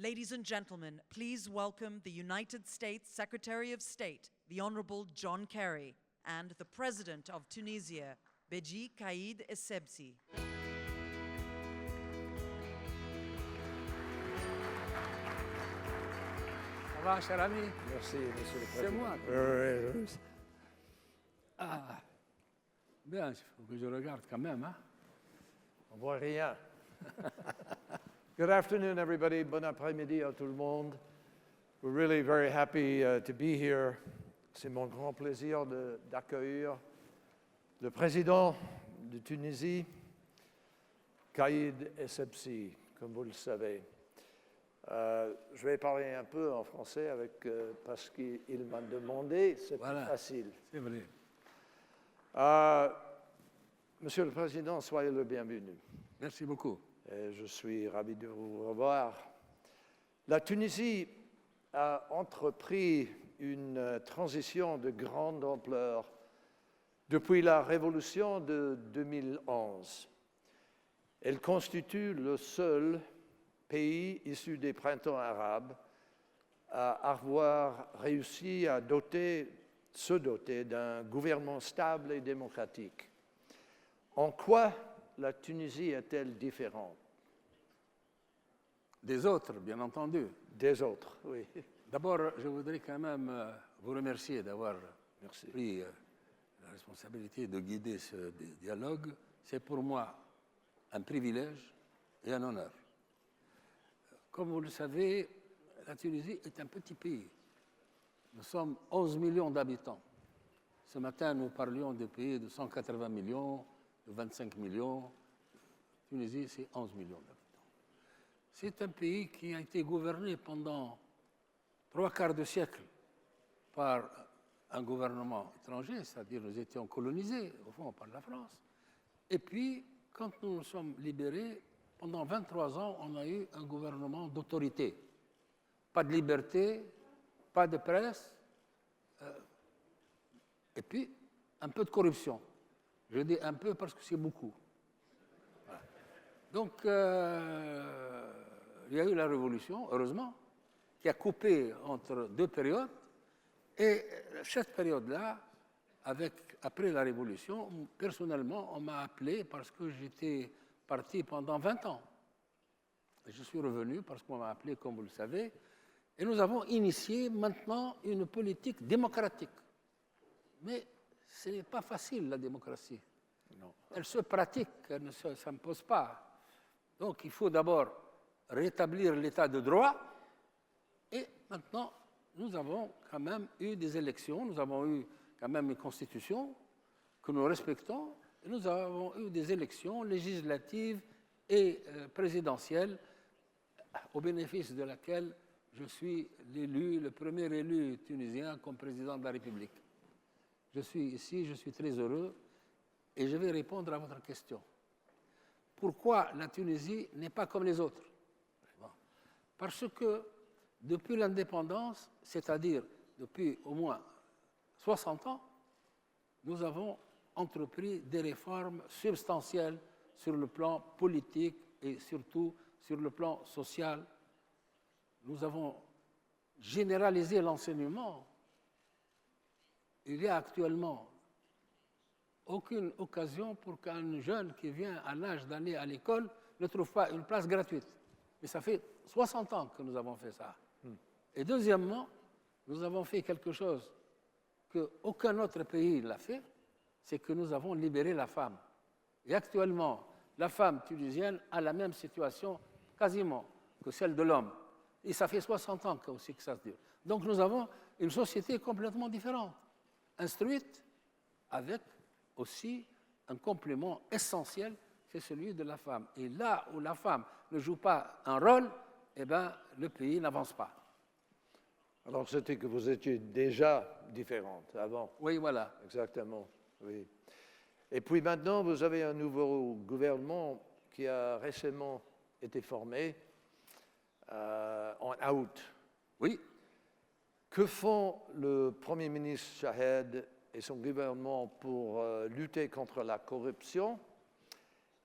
Ladies and gentlemen, please welcome the United States Secretary of State, the Honorable John Kerry, and the President of Tunisia, Beji Caid Essebsi. Ça va, cher ami? Merci, Monsieur le Président. C'est moi. Oui. Ah, bien, il faut que je regarde quand même. Hein? On voit rien. Good afternoon, everybody. Bon après-midi à tout le monde. We're really very happy to be here. C'est mon grand plaisir d'accueillir le président de Tunisie, Caid Essebsi, comme vous le savez. Je vais parler un peu en français parce qu'il m'a demandé, c'est Voilà. plus facile. C'est vrai. Monsieur le Président, soyez le bienvenu. Merci beaucoup. Et je suis ravi de vous revoir. La Tunisie a entrepris une transition de grande ampleur depuis la révolution de 2011. Elle constitue le seul pays issu des printemps arabes à avoir réussi à se doter d'un gouvernement stable et démocratique. En quoi la Tunisie est-elle différente? Des autres, bien entendu. Des autres, oui. D'abord, je voudrais quand même vous remercier d'avoir pris la responsabilité de guider ce dialogue. C'est pour moi un privilège et un honneur. Comme vous le savez, la Tunisie est un petit pays. Nous sommes 11 millions d'habitants. Ce matin, nous parlions de pays de 180 millions, de 25 millions. La Tunisie, c'est 11 millions d'habitants. C'est un pays qui a été gouverné pendant 3/4 de siècle par un gouvernement étranger, c'est-à-dire nous étions colonisés, au fond, par la France. Et puis, quand nous nous sommes libérés, pendant 23 ans, on a eu un gouvernement d'autorité. Pas de liberté, pas de presse, et puis un peu de corruption. Je dis un peu parce que c'est beaucoup. Voilà. Donc, il y a eu la révolution, heureusement, qui a coupé entre deux périodes. Et cette période-là, après la révolution, personnellement, on m'a appelé parce que j'étais parti pendant 20 ans. Et je suis revenu parce qu'on m'a appelé, comme vous le savez. Et nous avons initié maintenant une politique démocratique. Mais ce n'est pas facile, la démocratie. Non. Elle se pratique, elle ne s'impose pas. Donc il faut d'abord rétablir l'état de droit. Et maintenant, nous avons quand même eu des élections, nous avons eu quand même une constitution que nous respectons, et nous avons eu des élections législatives et présidentielles au bénéfice de laquelle je suis le premier élu tunisien comme président de la République. Je suis ici, je suis très heureux et je vais répondre à votre question. Pourquoi la Tunisie n'est pas comme les autres? Parce que depuis l'indépendance, c'est-à-dire depuis au moins 60 ans, nous avons entrepris des réformes substantielles sur le plan politique et surtout sur le plan social. Nous avons généralisé l'enseignement. Il y a actuellement aucune occasion pour qu'un jeune qui vient à l'âge d'aller à l'école ne trouve pas une place gratuite. Mais ça fait 60 ans que nous avons fait ça. Et deuxièmement, nous avons fait quelque chose qu'aucun autre pays l'a fait, c'est que nous avons libéré la femme. Et actuellement, la femme tunisienne a la même situation quasiment que celle de l'homme. Et ça fait 60 ans aussi que ça se dure. Donc nous avons une société complètement différente, instruite, avec aussi un complément essentiel, c'est celui de la femme. Et là où la femme ne joue pas un rôle, eh bien, le pays n'avance pas. Alors c'était que vous étiez déjà différente avant. Oui, voilà. Exactement, oui. Et puis maintenant, vous avez un nouveau gouvernement qui a récemment été formé en août. Oui. Que font le Premier ministre Chahed et son gouvernement pour lutter contre la corruption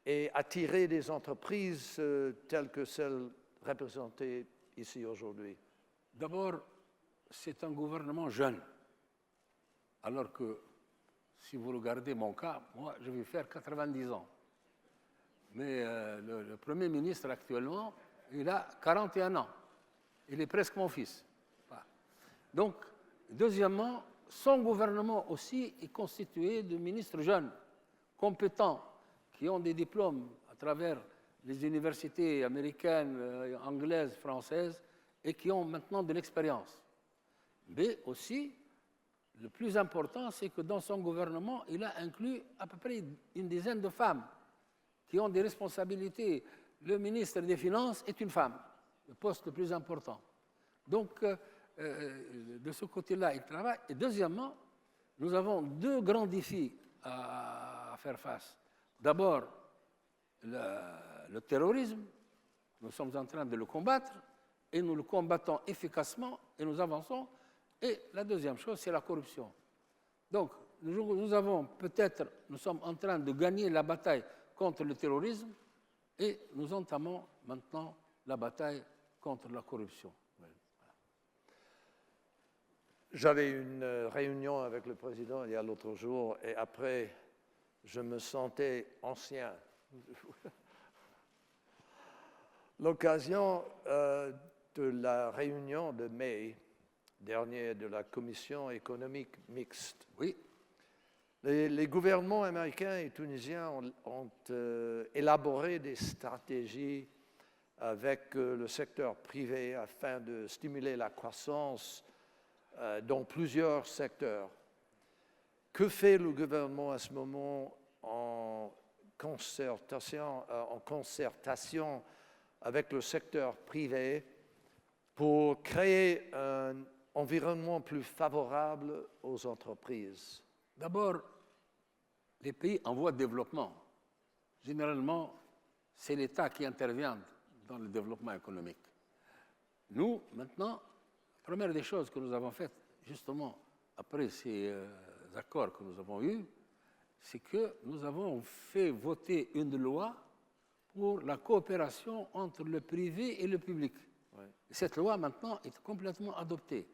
et attirer des entreprises telles que celles représentées ici aujourd'hui? D'abord, c'est un gouvernement jeune. Alors que, si vous regardez mon cas, moi, je vais faire 90 ans. Mais le Premier ministre actuellement, il a 41 ans. Il est presque mon fils. Voilà. Donc, deuxièmement, son gouvernement aussi est constitué de ministres jeunes, compétents, qui ont des diplômes à travers les universités américaines, anglaises, françaises, et qui ont maintenant de l'expérience. Mais aussi, le plus important, c'est que dans son gouvernement, il a inclus à peu près une dizaine de femmes qui ont des responsabilités. Le ministre des Finances est une femme, le poste le plus important. Donc, de ce côté-là, il travaille. Et deuxièmement, nous avons deux grands défis à faire face. D'abord, le terrorisme, nous sommes en train de le combattre, et nous le combattons efficacement, et nous avançons. Et la deuxième chose, c'est la corruption. Donc, nous sommes en train de gagner la bataille contre le terrorisme, et nous entamons maintenant la bataille contre la corruption. J'avais une réunion avec le président il y a l'autre jour, et après, je me sentais ancien. L'occasion de la réunion de mai dernier de la Commission économique mixte. Oui. Les gouvernements américains et tunisiens ont élaboré des stratégies avec le secteur privé afin de stimuler la croissance dans plusieurs secteurs. Que fait le gouvernement à ce moment en concertation avec le secteur privé pour créer un environnement plus favorable aux entreprises? D'abord, les pays en voie de développement, généralement, c'est l'État qui intervient dans le développement économique. Nous, maintenant, la première des choses que nous avons faites, justement, après ces accords que nous avons eus, c'est que nous avons fait voter une loi pour la coopération entre le privé et le public. Ouais. Cette loi, maintenant, est complètement adoptée.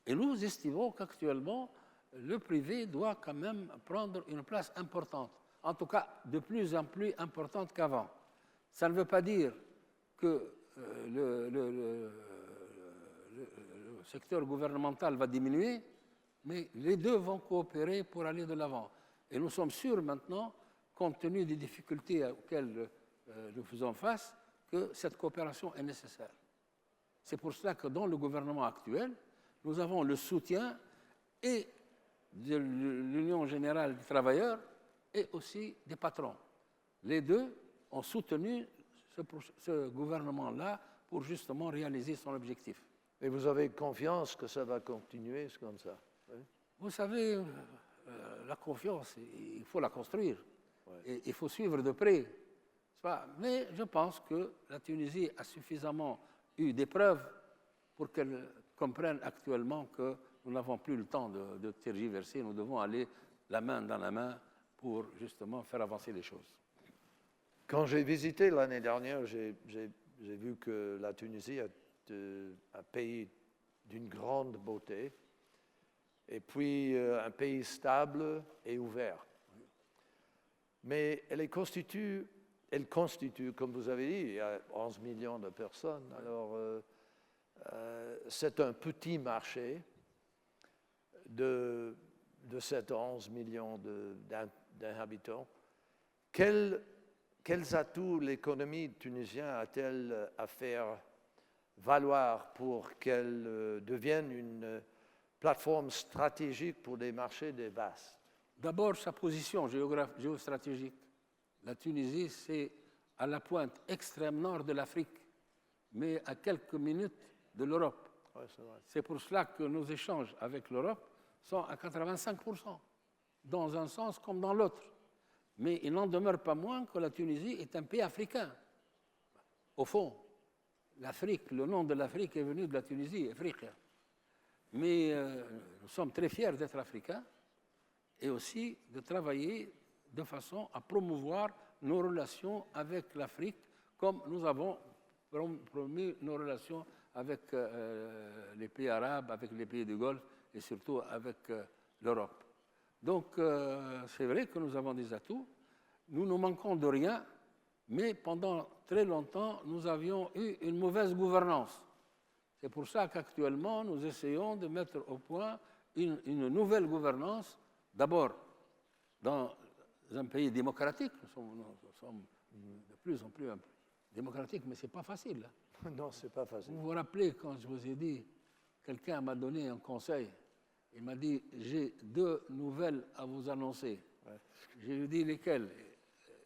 Et nous estimons qu'actuellement, le privé doit quand même prendre une place importante, en tout cas de plus en plus importante qu'avant. Ça ne veut pas dire que le secteur gouvernemental va diminuer, mais les deux vont coopérer pour aller de l'avant. Et nous sommes sûrs maintenant, compte tenu des difficultés auxquelles nous faisons face, que cette coopération est nécessaire. C'est pour cela que dans le gouvernement actuel, nous avons le soutien et de l'Union générale des travailleurs et aussi des patrons. Les deux ont soutenu ce gouvernement-là pour justement réaliser son objectif. Et vous avez confiance que ça va continuer comme ça? Oui. Vous savez, la confiance, il faut la construire. Ouais. Et il faut suivre de près. Mais je pense que la Tunisie a suffisamment eu des preuves pour qu'elle comprenne actuellement que nous n'avons plus le temps de tergiverser. Nous devons aller la main dans la main pour justement faire avancer les choses. Quand j'ai visité l'année dernière, j'ai vu que la Tunisie est un pays d'une grande beauté et puis un pays stable et ouvert. Mais elle constitue, comme vous avez dit, il y a 11 millions de personnes. Alors, c'est un petit marché de 7 à 11 millions d'inhabitants. Quels atouts l'économie tunisienne a-t-elle à faire valoir pour qu'elle devienne une plateforme stratégique pour des marchés des vastes? D'abord, sa position géostratégique. La Tunisie, c'est à la pointe extrême nord de l'Afrique, mais à quelques minutes de l'Europe. Ouais, c'est pour cela que nos échanges avec l'Europe sont à 85%, dans un sens comme dans l'autre. Mais il n'en demeure pas moins que la Tunisie est un pays africain. Au fond, l'Afrique, le nom de l'Afrique est venu de la Tunisie, Afrique. Mais nous sommes très fiers d'être africains et aussi de travailler de façon à promouvoir nos relations avec l'Afrique comme nous avons promu nos relations avec les pays arabes, avec les pays du Golfe et surtout avec l'Europe. Donc, c'est vrai que nous avons des atouts. Nous ne manquons de rien, mais pendant très longtemps, nous avions eu une mauvaise gouvernance. C'est pour ça qu'actuellement, nous essayons de mettre au point une nouvelle gouvernance, d'abord dans un pays démocratique. Nous sommes de plus en plus démocratiques, mais ce n'est pas facile. Hein. Non, ce n'est pas facile. Vous vous rappelez quand je vous ai dit, quelqu'un m'a donné un conseil, il m'a dit, j'ai 2 nouvelles à vous annoncer. Ouais. Je lui ai dit lesquelles?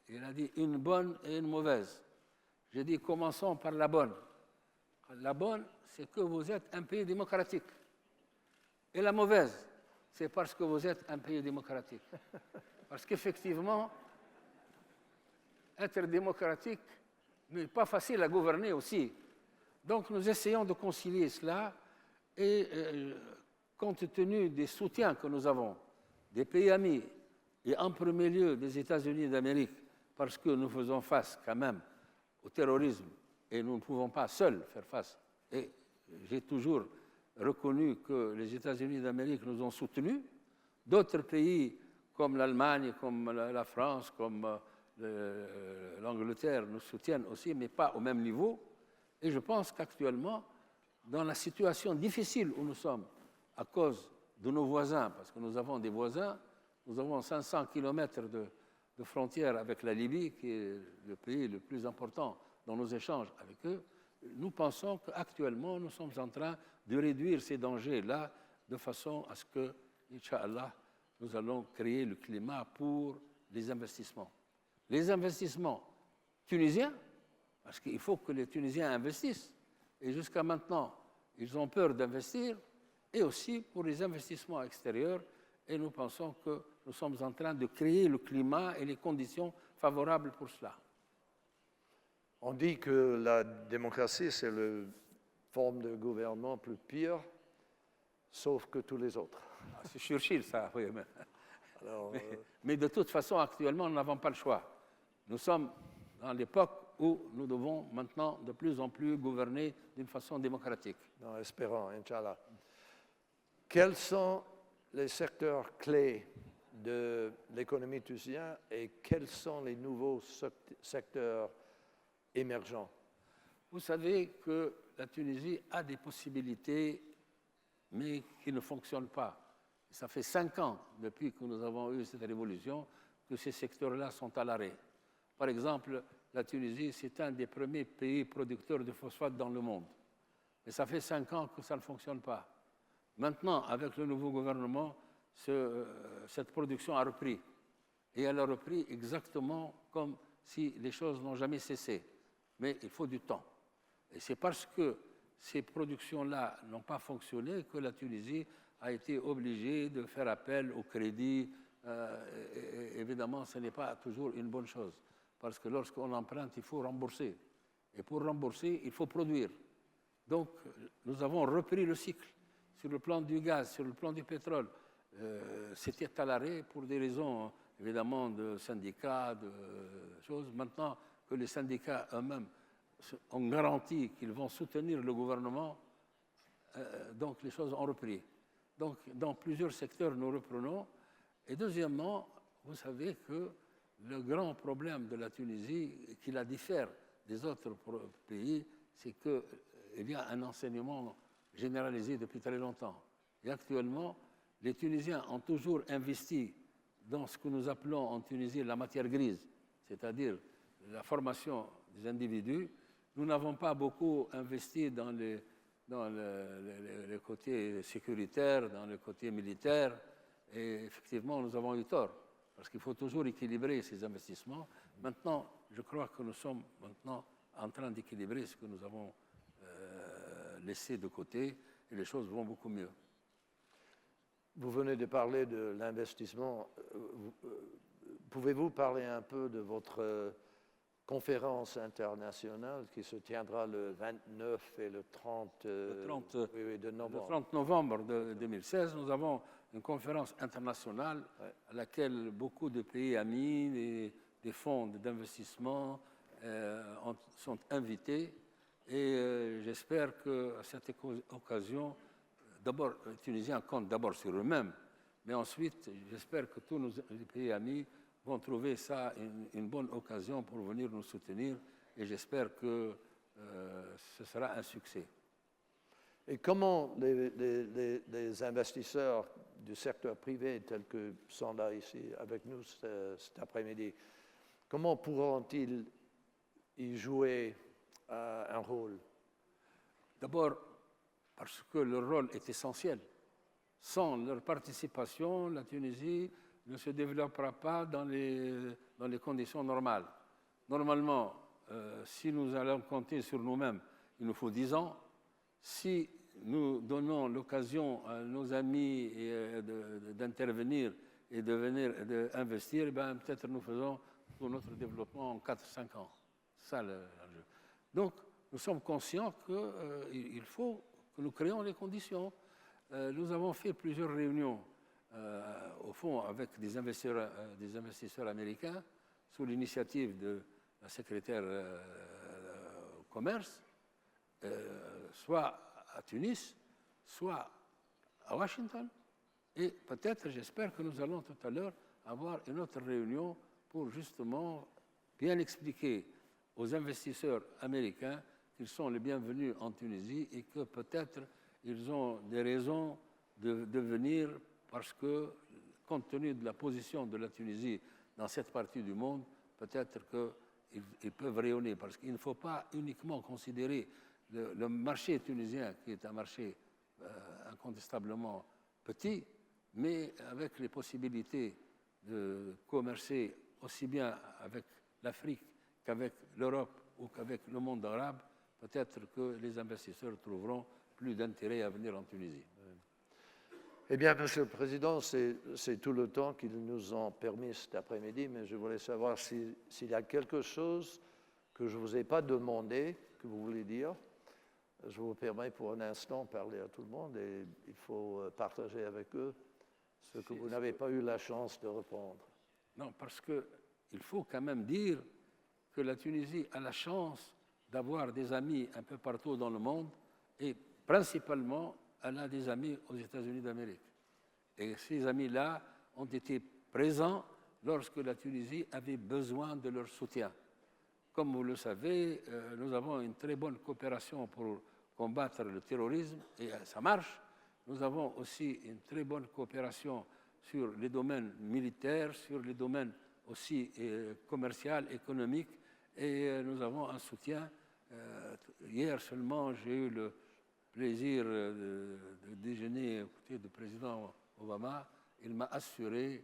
Il a dit une bonne et une mauvaise. J'ai dit commençons par la bonne. La bonne, c'est que vous êtes un pays démocratique. Et la mauvaise, c'est parce que vous êtes un pays démocratique. Parce qu'effectivement, être démocratique n'est pas facile à gouverner aussi. Donc nous essayons de concilier cela et compte tenu des soutiens que nous avons des pays amis et en premier lieu des États-Unis d'Amérique, parce que nous faisons face quand même au terrorisme et nous ne pouvons pas seuls faire face. Et j'ai toujours reconnu que les États-Unis d'Amérique nous ont soutenus. D'autres pays comme l'Allemagne, comme la France, comme l'Angleterre nous soutiennent aussi, mais pas au même niveau. Et je pense qu'actuellement, dans la situation difficile où nous sommes, à cause de nos voisins, parce que nous avons des voisins, nous avons 500 kilomètres de frontière avec la Libye, qui est le pays le plus important dans nos échanges avec eux, nous pensons qu'actuellement, nous sommes en train de réduire ces dangers-là de façon à ce que, Inch'Allah, nous allons créer le climat pour les investissements. Les investissements tunisiens, parce qu'il faut que les Tunisiens investissent, et jusqu'à maintenant, ils ont peur d'investir, et aussi pour les investissements extérieurs, et nous pensons que nous sommes en train de créer le climat et les conditions favorables pour cela. On dit que la démocratie, c'est la forme de gouvernement plus pire, sauf que tous les autres. Ah, c'est Churchill, ça, oui. Alors, mais de toute façon, actuellement, nous n'avons pas le choix. Nous sommes dans l'époque où nous devons maintenant de plus en plus gouverner d'une façon démocratique. Non, espérons, Inch'Allah. Quels sont les secteurs clés de l'économie tunisienne et quels sont les nouveaux secteurs émergents? Vous savez que la Tunisie a des possibilités, mais qui ne fonctionnent pas. Ça fait 5 ans, depuis que nous avons eu cette révolution, que ces secteurs-là sont à l'arrêt. Par exemple, la Tunisie, c'est un des premiers pays producteurs de phosphate dans le monde. Mais ça fait 5 ans que ça ne fonctionne pas. Maintenant, avec le nouveau gouvernement, cette production a repris. Et elle a repris exactement comme si les choses n'ont jamais cessé. Mais il faut du temps. Et c'est parce que ces productions-là n'ont pas fonctionné que la Tunisie a été obligée de faire appel au crédit. Évidemment, ce n'est pas toujours une bonne chose. Parce que lorsqu'on emprunte, il faut rembourser. Et pour rembourser, il faut produire. Donc, nous avons repris le cycle. Sur le plan du gaz, sur le plan du pétrole, c'était à l'arrêt pour des raisons, évidemment, de syndicats, de choses. Maintenant que les syndicats eux-mêmes ont garanti qu'ils vont soutenir le gouvernement, donc les choses ont repris. Donc, dans plusieurs secteurs, nous reprenons. Et deuxièmement, vous savez que le grand problème de la Tunisie, qui la diffère des autres pays, c'est qu'il y a un enseignement généralisé depuis très longtemps. Et actuellement, les Tunisiens ont toujours investi dans ce que nous appelons en Tunisie la matière grise, c'est-à-dire la formation des individus. Nous n'avons pas beaucoup investi dans le côté sécuritaire, dans le côté militaire, et effectivement, nous avons eu tort, parce qu'il faut toujours équilibrer ces investissements. Maintenant, je crois que nous sommes maintenant en train d'équilibrer ce que nous avons laissé de côté, et les choses vont beaucoup mieux. Vous venez de parler de l'investissement. Pouvez-vous parler un peu de votre conférence internationale qui se tiendra le 29 et le 30, de novembre. Le 30 novembre de 2016, nous avons une conférence internationale à laquelle beaucoup de pays amis, des fonds d'investissement sont invités. Et j'espère qu'à cette occasion, d'abord, les Tunisiens comptent d'abord sur eux-mêmes, mais ensuite, j'espère que tous nos pays amis vont trouver ça une bonne occasion pour venir nous soutenir, et j'espère que ce sera un succès. Et comment les investisseurs du secteur privé, tels que sont là ici avec nous cet après-midi, comment pourront-ils y jouer un rôle? D'abord, parce que leur rôle est essentiel. Sans leur participation, la Tunisie ne se développera pas dans les conditions normales. Normalement, si nous allons compter sur nous-mêmes, il nous faut 10 ans. Si nous donnons l'occasion à nos amis d'intervenir et de venir investir, ben, peut-être nous faisons tout notre développement en 4-5 ans. C'est ça l'enjeu. Donc, nous sommes conscients qu'il faut que nous créions les conditions. Nous avons fait plusieurs réunions, au fond, avec des investisseurs américains, sous l'initiative de la secrétaire commerce, soit à Tunis, soit à Washington. Et peut-être, j'espère que nous allons tout à l'heure avoir une autre réunion pour justement bien expliquer aux investisseurs américains qu'ils sont les bienvenus en Tunisie et que peut-être ils ont des raisons de venir parce que, compte tenu de la position de la Tunisie dans cette partie du monde, peut-être qu'ils peuvent rayonner. Parce qu'il ne faut pas uniquement considérer le marché tunisien, qui est un marché incontestablement petit, mais avec les possibilités de commercer aussi bien avec l'Afrique qu'avec l'Europe ou qu'avec le monde arabe, peut-être que les investisseurs trouveront plus d'intérêt à venir en Tunisie. Eh bien, Monsieur le Président, c'est tout le temps qu'ils nous ont permis cet après-midi, mais je voulais savoir s'il y a quelque chose que je ne vous ai pas demandé, que vous voulez dire. Je vous permets pour un instant de parler à tout le monde et il faut partager avec eux ce que vous n'avez pas eu la chance de répondre. Non, parce qu'il faut quand même dire que la Tunisie a la chance d'avoir des amis un peu partout dans le monde et principalement, elle a des amis aux États-Unis d'Amérique. Et ces amis-là ont été présents lorsque la Tunisie avait besoin de leur soutien. Comme vous le savez, nous avons une très bonne coopération pour combattre le terrorisme et ça marche. Nous avons aussi une très bonne coopération sur les domaines militaires, sur les domaines aussi commerciaux, économiques et nous avons un soutien. Hier seulement, j'ai eu le plaisir de déjeuner aux côtés du président Obama. Il m'a assuré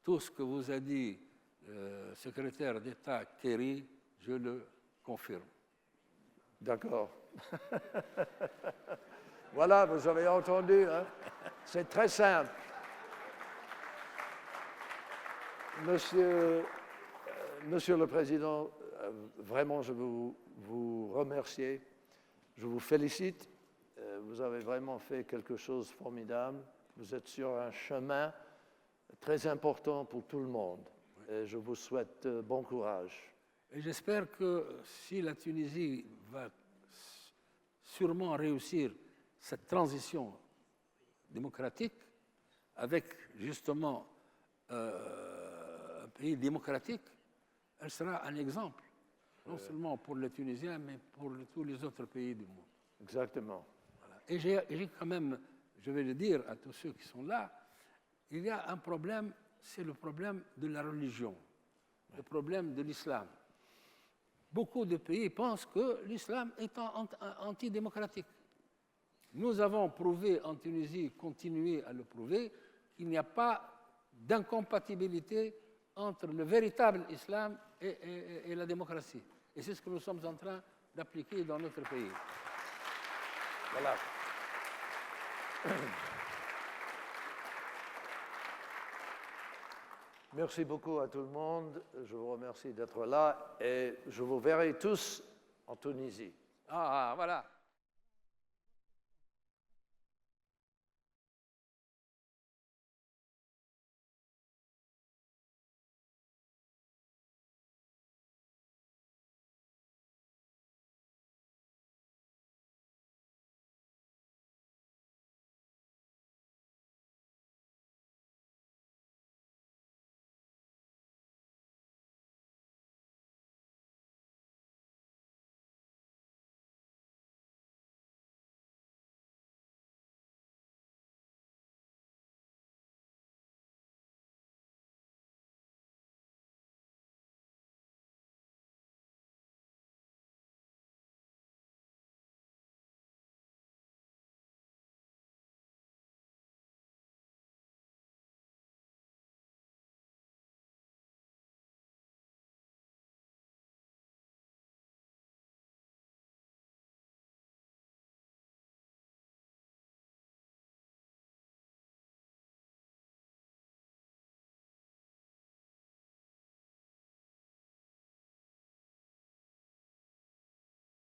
tout ce que vous a dit le secrétaire d'État Kerry, je le confirme. D'accord. Voilà, vous avez entendu, hein? C'est très simple. Monsieur le Président, vraiment, je veux vous remercier. Je vous félicite. Vous avez vraiment fait quelque chose de formidable. Vous êtes sur un chemin très important pour tout le monde. Et je vous souhaite bon courage. Et j'espère que si la Tunisie va sûrement réussir cette transition démocratique, avec justement un pays démocratique, elle sera un exemple, non seulement pour les Tunisiens, mais pour tous les autres pays du monde. Exactement. Voilà. Et j'ai quand même, je vais le dire à tous ceux qui sont là, il y a un problème, c'est le problème de la religion, le problème de l'islam. Beaucoup de pays pensent que l'islam est antidémocratique. Nous avons prouvé en Tunisie, continué à le prouver, qu'il n'y a pas d'incompatibilité entre le véritable islam et la démocratie. Et c'est ce que nous sommes en train d'appliquer dans notre pays. Voilà. Merci beaucoup à tout le monde. Je vous remercie d'être là et je vous verrai tous en Tunisie. Ah, voilà.